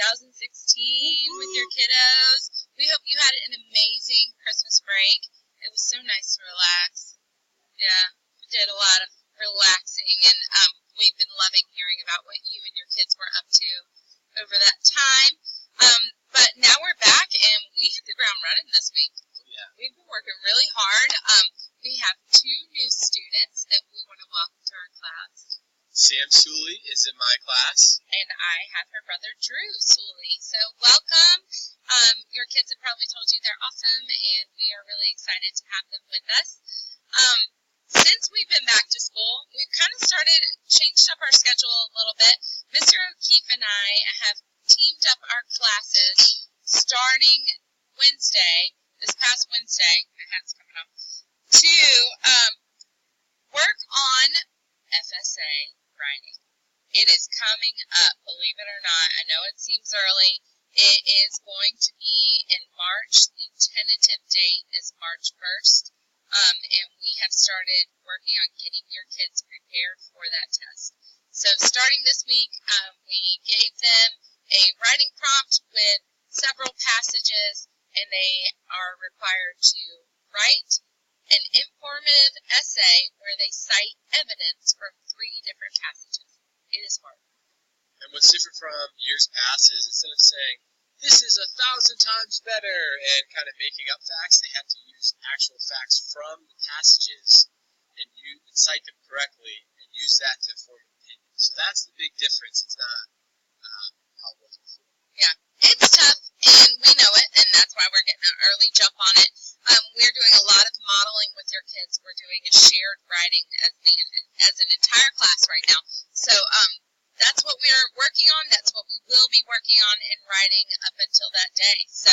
2016 with your kiddos. We hope you had an amazing Christmas break. It was so nice to relax. Yeah, we did a lot of relaxing, and we've been loving hearing about what you and your kids were up to over that time. But now we're back, and we hit the ground running this week. Yeah. We've been working really hard. We have 2 new students that we want to welcome to our class. Sam Suley is in my class. And I have her brother, Drew Suley. So welcome. Your kids have probably told you they're awesome, and we are really excited to have them with us. Since we've been back to school, we've kind of changed up our schedule a little bit. Mr. O'Keefe and I have teamed up our classes starting Wednesday, this past Wednesday, my hat's coming off, to work on FSA writing. It is coming up, believe it or not. I know it seems early. It is going to be in March. The tentative date is March 1st. And we have started working on getting your kids prepared for that test. So starting this week, we gave them a writing prompt with several passages, and they are required to write an informative essay where they cite evidence from 3 different passages. It is hard. And what's different from years past is instead of saying, this is 1,000 times better, and kind of making up facts, they have to use actual facts from the passages and cite them correctly and use that to form an opinion. So that's the big difference. It's not how it was before. Yeah, it's tough, and we know it, and that's why we're getting an early jump on it. We're doing a lot of modeling with your kids. We're doing a shared writing as an entire class right now. So that's what we're working on. That's what we will be working on in writing up until that day. So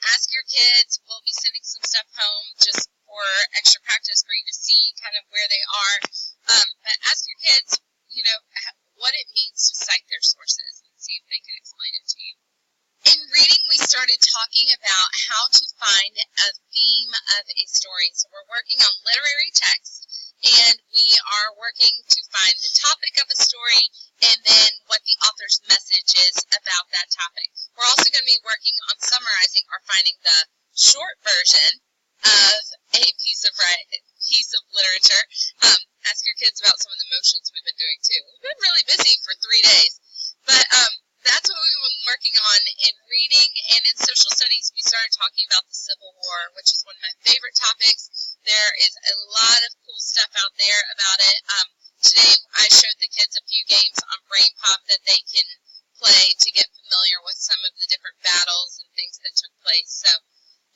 ask your kids. We'll be sending some stuff home just for extra practice for you to see kind of where they are. But ask your kids, what it means to cite their sources and see if they can explain it to you. In reading, we started talking about how to find a theme of a story. So we're working on literary text, and we are working to find the topic of a story and then what the author's message is about that topic. We're also going to be working on summarizing or finding the short version of a piece of literature. Ask your kids about some of the motions we've been doing, too. We've been really busy for 3 days. But that's what we've been working on in reading, and in social studies we started talking about the Civil War, which is one of my favorite topics. There is a lot of cool stuff out there about it. Today I showed the kids a few games on Brain Pop that they can play to get familiar with some of the different battles and things that took place. So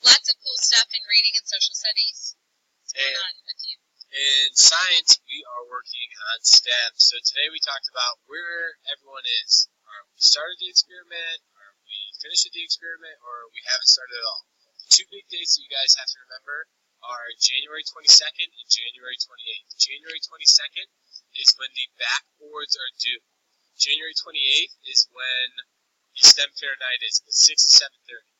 lots of cool stuff in reading and social studies. What's going on with you? In science, we are working on STEM. So today we talked about where everyone is. Are we started the experiment? Are we finished with the experiment? Or we haven't started at all? The 2 big dates that you guys have to remember are January 22nd and January 28th. January 22nd is when the backboards are due. January 28th is when the STEM fair night is, at 6 to 7:30.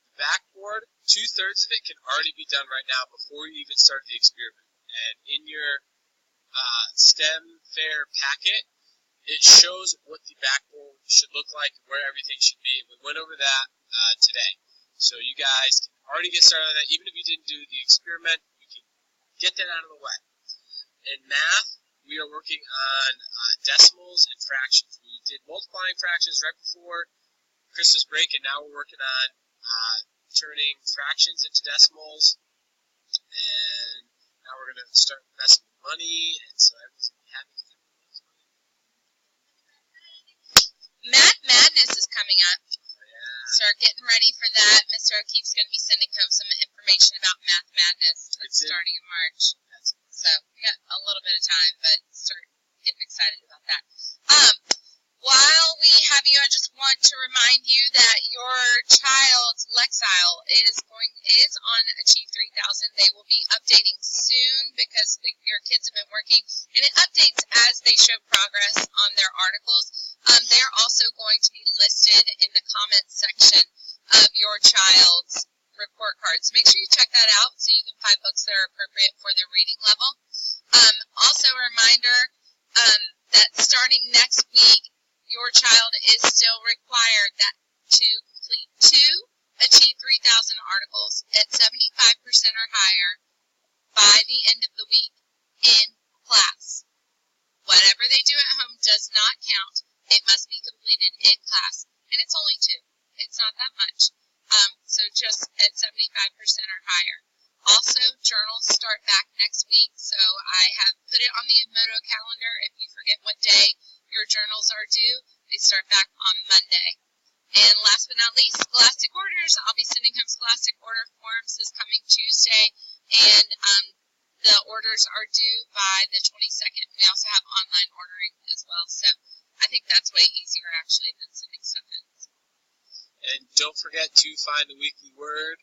The backboard, 2/3 of it can already be done right now before you even start the experiment. And in your STEM fair packet, it shows what the backboard should look like and where everything should be. And we went over that today. So you guys can already get started on that. Even if you didn't do the experiment, you can get that out of the way. In math, we are working on decimals and fractions. We did multiplying fractions right before Christmas break, and now we're working on turning fractions into decimals. And now we're going to start messing with money, and so everyone's going to be happy to have money. Math Madness is coming up. Yeah. Start getting ready for that. Mr. O'Keefe's going to be sending home some information about Math Madness. That's starting in March. So we got a little bit of time, but start getting excited about that. While we have you, I just want to remind you that your child's Lexile is on Achieve 3000. They will be updating soon because your kids have been working, and it updates as they show progress on their articles. They're also going to be listed in the comments section of your child's report cards. Make sure you check that out so you can find books that are appropriate for their reading level. Also a reminder that starting next week, your child is still required to achieve 3,000 articles at 75% or higher by the end of the week in class. Whatever they do at home does not count. It must be completed in class. And it's only 2. It's not that much. So just at 75% or higher. Also, journals start back next week, so I have put it on the Emoto calendar. If you forget what day your journals are due, they start back on Monday. And last but not least, Scholastic orders. I'll be sending home Scholastic order forms this coming Tuesday, and the orders are due by the 22nd. We also have online ordering as well, so I think that's way easier actually than sending stuff in. And don't forget to find the weekly word.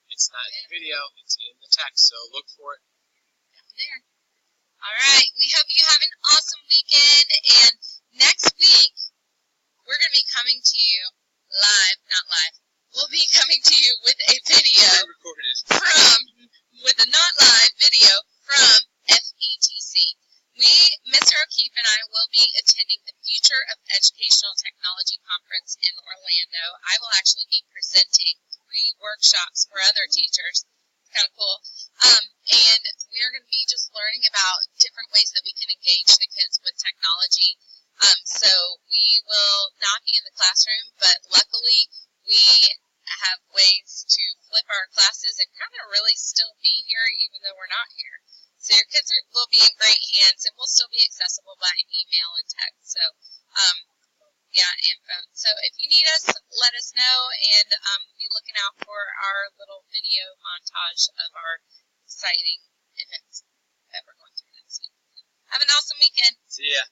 It's not in the video, it's in the text, so look for it. Down there. All right, we hope you have an awesome weekend, and next week, we're going to be coming to you not live, we'll be coming to you with a video with a not live video from FETC. Mr. O'Keefe and I will be attending the Future of Educational Technology Conference in Orlando. I will actually be presenting 3 workshops for other teachers. It's kind of cool. And we're going to be just learning about different ways that we can engage the kids with technology. So we will not be in the classroom, but luckily we have ways to flip our classes and kind of really still be here even though we're not here. So your kids will be in great hands, and we'll still be accessible by email and text. So, and phone. So if you need us, let us know, and be looking out for our little video montage of our exciting events that we're going through next week. Have an awesome weekend. See ya.